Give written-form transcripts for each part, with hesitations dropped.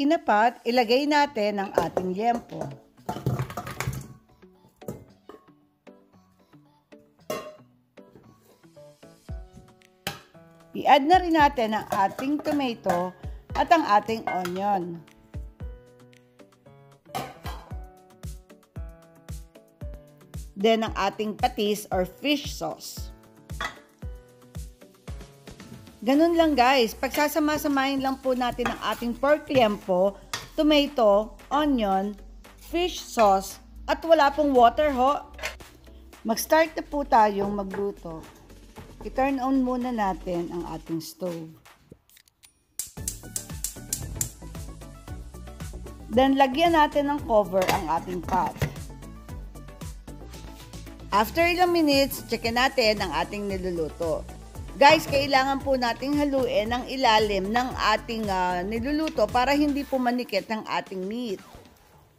Kinapat, ilagay natin ang ating liempo. I-add na rin natin ang ating tomato at ang ating onion. Then ang ating patis or fish sauce. Ganun lang guys, pagsasama-samahin lang po natin ang ating pork liempo, tomato, onion, fish sauce, at wala pong water ho. Mag-start na po tayong magluto. I-turn on muna natin ang ating stove. Then, lagyan natin ng cover ang ating pot. After ilang minutes, checkin natin ang ating niluluto. Guys, kailangan po nating haluin ang ilalim ng ating niluluto para hindi po manikit ang ating meat.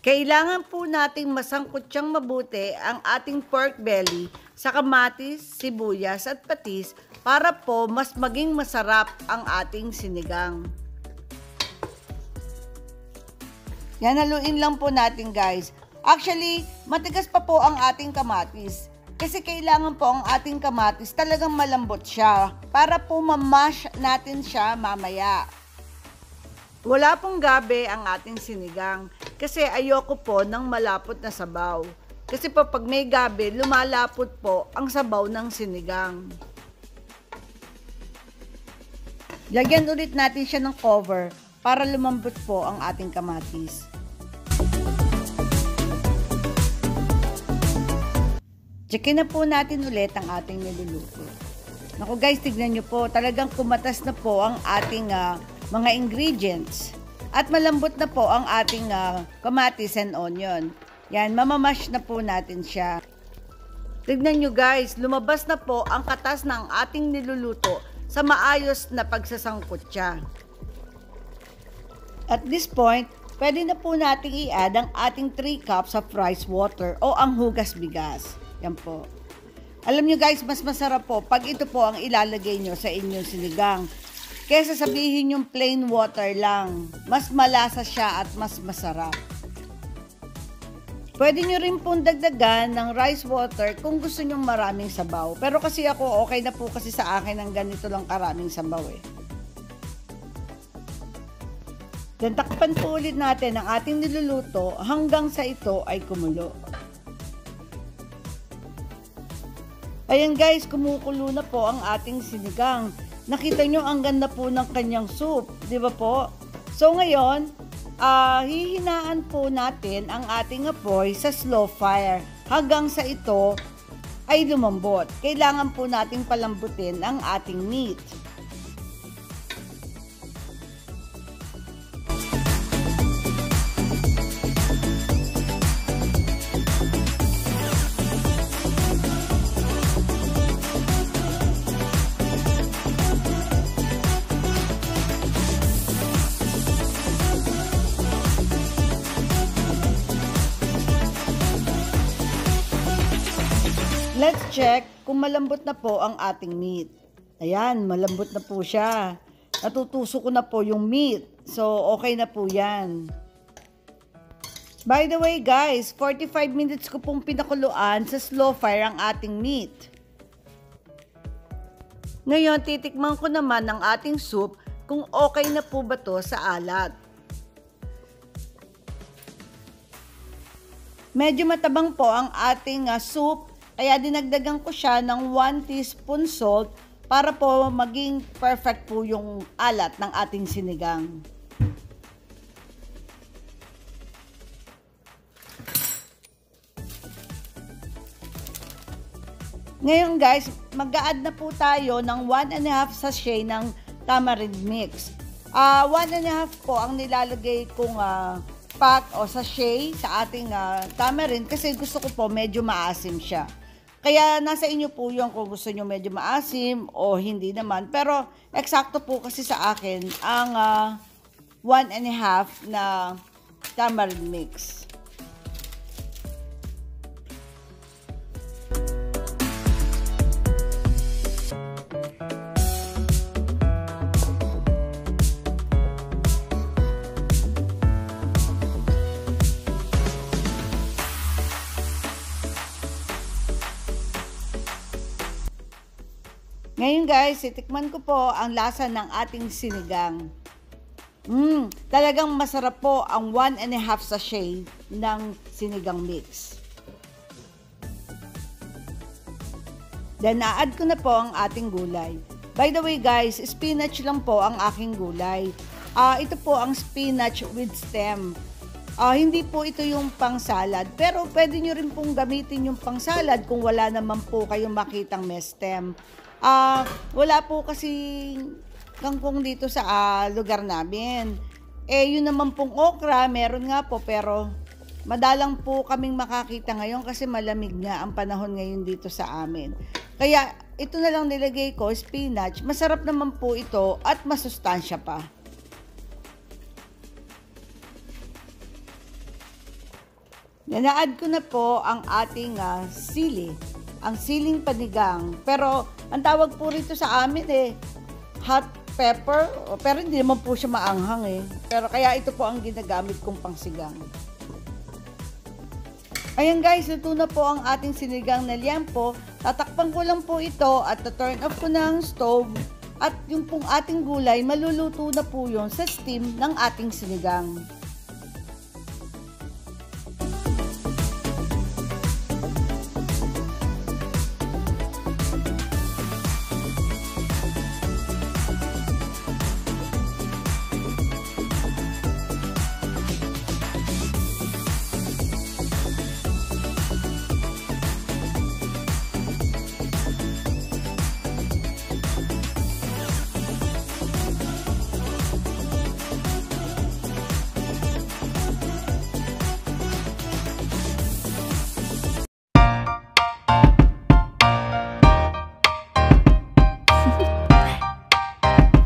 Kailangan po nating masangkot siyang mabuti ang ating pork belly sa kamatis, sibuyas at patis para po mas maging masarap ang ating sinigang. Yan, haluin lang po natin guys. Actually, matigas pa po ang ating kamatis. Kasi kailangan po ang ating kamatis talagang malambot siya para po mamash natin siya mamaya. Wala pong gabi ang ating sinigang kasi ayoko po ng malapot na sabaw. Kasi po pag may gabi, lumalapot po ang sabaw ng sinigang. Lagyan ulit natin siya ng cover para lumambot po ang ating kamatis. Checkin na po natin ulit ang ating niluluto. Naku guys, tignan nyo po, talagang kumatas na po ang ating mga ingredients. At malambot na po ang ating kamatis and onion. Yan, mamamash na po natin siya. Tignan nyo guys, lumabas na po ang katas ng ating niluluto sa maayos na pagsasangkot siya. At this point, pwede na po natin i-add ang ating 3 cups of rice water o ang hugas bigas. Yan po. Alam nyo guys, mas masarap po pag ito po ang ilalagay nyo sa inyong sinigang. Kesa sabihin yung plain water lang. Mas malasa siya at mas masarap. Pwede nyo rin pong dagdagan ng rice water kung gusto nyong maraming sabaw. Pero kasi ako, okay na po kasi sa akin ang ganito lang karaming sabaw eh. Then takpan po ulit natin ang ating niluluto hanggang sa ito ay kumulo. Ayan guys, kumukulo na po ang ating sinigang. Nakita nyo ang ganda po ng kanyang soup, di ba po? So ngayon, hihinaan po natin ang ating apoy sa slow fire hanggang sa ito ay lumambot. Kailangan po nating palambutin ang ating meat. Let's check kung malambot na po ang ating meat. Ayan, malambot na po siya. Natutuso ko na po yung meat. So, okay na po yan. By the way guys, 45 minutes ko pong pinakuluan sa slow fire ang ating meat. Ngayon, titikman ko naman ang ating soup kung okay na po ba to sa alat. Medyo matabang po ang ating soup. Kaya dinagdagan ko siya ng 1 teaspoon salt para po maging perfect po yung alat ng ating sinigang. Ngayon guys, mag-a-add na po tayo ng 1.5 sachet ng tamarind mix. 1.5 po ang nilalagay kong pack o sachet sa ating tamarind kasi gusto ko po medyo maasim siya. Kaya nasa inyo po yun kung gusto nyo medyo maasim o hindi naman. Pero eksakto po kasi sa akin ang 1.5 na tamarind mix. Ngayon guys, itikman ko po ang lasa ng ating sinigang. Talagang masarap po ang 1.5 sachet ng sinigang mix. Then, na-add ko na po ang ating gulay. By the way guys, spinach lang po ang aking gulay. Ito po ang spinach with stem. Hindi po ito yung pang salad, pero pwede nyo rin pong gamitin yung pang salad kung wala naman po kayong makitang may stem. Wala po kasi kangkong dito sa lugar namin. Yun naman pong okra, meron nga po, pero madalang po kaming makakita ngayon kasi malamig nga ang panahon ngayon dito sa amin. Kaya ito na lang nilagay ko, spinach. Masarap naman po ito at masustansya pa. Na-add ko na po ang ating sili, ang siling panigang. Pero ang tawag po rito sa amin hot pepper, pero hindi naman po siya maanghang Pero kaya ito po ang ginagamit kong pangsigang. Ayan guys, luto na po ang ating sinigang na liempo. Tatakpan ko lang po ito at turn off ko na ang stove. At yung pong ating gulay, maluluto na po yun sa steam ng ating sinigang.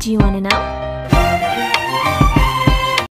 Do you want to know?